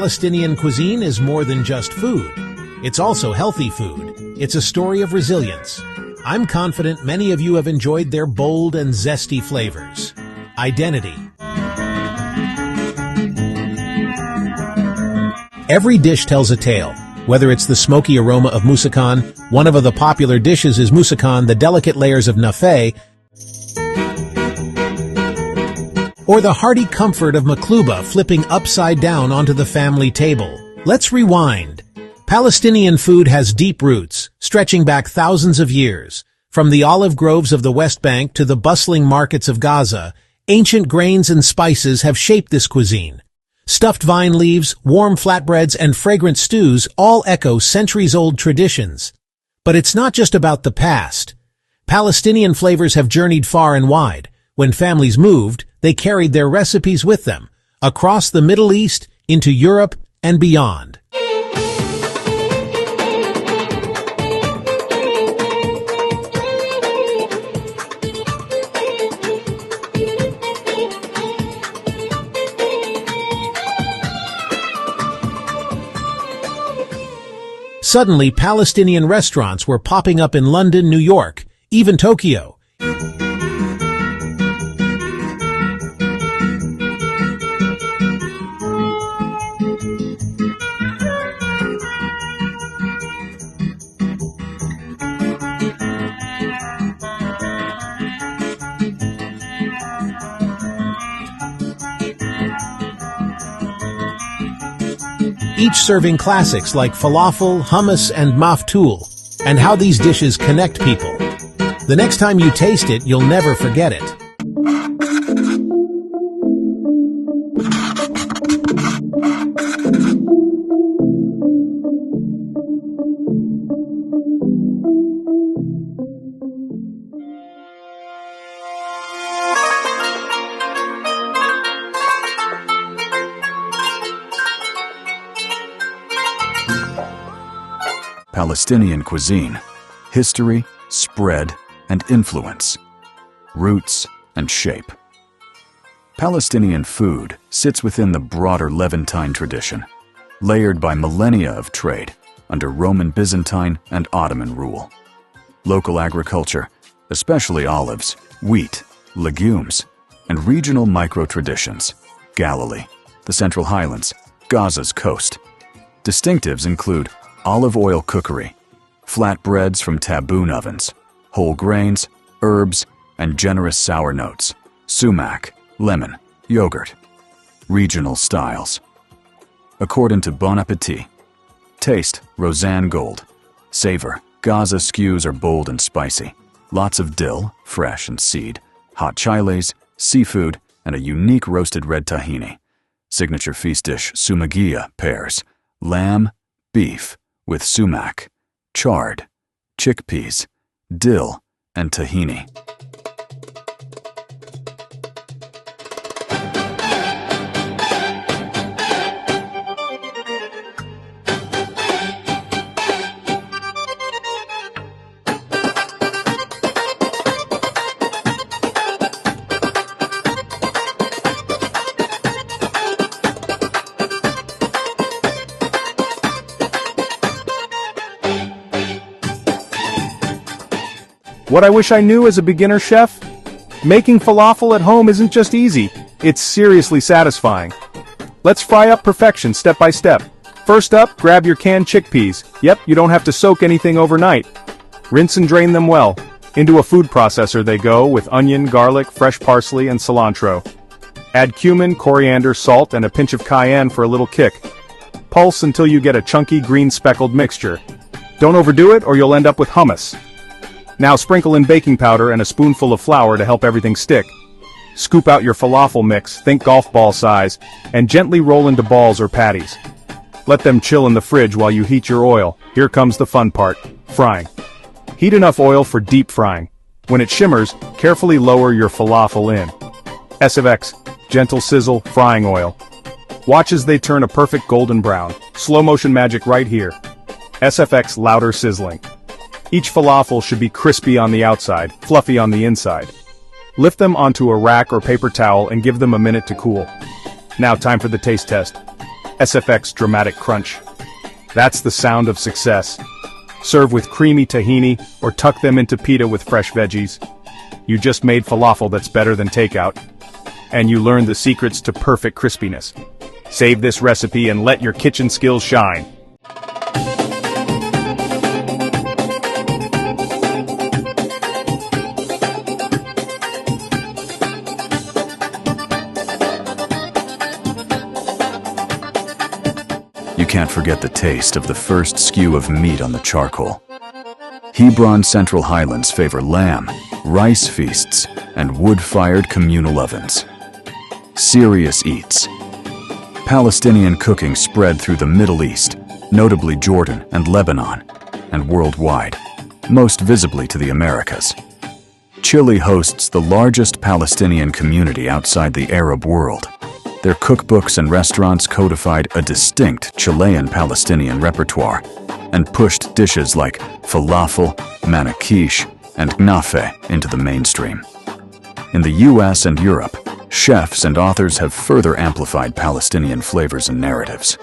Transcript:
Palestinian cuisine is more than just food. It's also healthy food. It's a story of resilience. I'm confident many of you have enjoyed their bold and zesty flavors. Identity. Every dish tells a tale. Whether it's the smoky aroma of moussakhan, one of the popular dishes is moussakhan, the delicate layers of nafeh, or the hearty comfort of maklouba flipping upside down onto the family table. Let's rewind. Palestinian food has deep roots, stretching back thousands of years. From the olive groves of the West Bank to the bustling markets of Gaza, ancient grains and spices have shaped this cuisine. Stuffed vine leaves, warm flatbreads, and fragrant stews all echo centuries-old traditions. But it's not just about the past. Palestinian flavors have journeyed far and wide. When families moved, they carried their recipes with them, across the Middle East, into Europe, and beyond. Suddenly, Palestinian restaurants were popping up in London, New York, even Tokyo. Each serving classics like falafel, hummus, and maftool, and how these dishes connect people. The next time you taste it, you'll never forget it. Palestinian cuisine, history, spread, and influence, roots and shape. Palestinian food sits within the broader Levantine tradition, layered by millennia of trade under Roman, Byzantine, and Ottoman rule. Local agriculture, especially olives, wheat, legumes, and regional micro-traditions, Galilee, the Central Highlands, Gaza's coast. Distinctives include olive oil cookery, flatbreads from taboon ovens, whole grains, herbs, and generous sour notes, sumac, lemon, yogurt. Regional styles. According to Bon Appetit, taste, Roseanne Gold. Savor, Gaza skews are bold and spicy. Lots of dill, fresh and seed, hot chiles, seafood, and a unique roasted red tahini. Signature feast dish, sumagia pairs, lamb, beef, with sumac, chard, chickpeas, dill, and tahini. What I wish I knew as a beginner chef? Making falafel at home isn't just easy, it's seriously satisfying. Let's fry up perfection step by step. First up, grab your canned chickpeas. Yep, you don't have to soak anything overnight. Rinse and drain them well. Into a food processor they go with onion, garlic, fresh parsley, and cilantro. Add cumin, coriander, salt, and a pinch of cayenne for a little kick. Pulse until you get a chunky green speckled mixture. Don't overdo it or you'll end up with hummus. Now sprinkle in baking powder and a spoonful of flour to help everything stick. Scoop out your falafel mix, think golf ball size, and gently roll into balls or patties. Let them chill in the fridge while you heat your oil. Here comes the fun part, frying. Heat enough oil for deep frying. When it shimmers, carefully lower your falafel in. SFX, gentle sizzle, frying oil. Watch as they turn a perfect golden brown. Slow motion magic right here. SFX louder sizzling. Each falafel should be crispy on the outside, fluffy on the inside. Lift them onto a rack or paper towel and give them a minute to cool. Now time for the taste test. SFX dramatic crunch. That's the sound of success. Serve with creamy tahini or tuck them into pita with fresh veggies. You just made falafel that's better than takeout. And you learned the secrets to perfect crispiness. Save this recipe and let your kitchen skills shine. You can't forget the taste of the first skew of meat on the charcoal. Hebron Central Highlands favor lamb, rice feasts, and wood-fired communal ovens. Serious eats. Palestinian cooking spread through the Middle East, notably Jordan and Lebanon, and worldwide, most visibly to the Americas. Chile hosts the largest Palestinian community outside the Arab world. Their cookbooks and restaurants codified a distinct Chilean-Palestinian repertoire and pushed dishes like falafel, manakish, and knafe into the mainstream. In the US and Europe, chefs and authors have further amplified Palestinian flavors and narratives.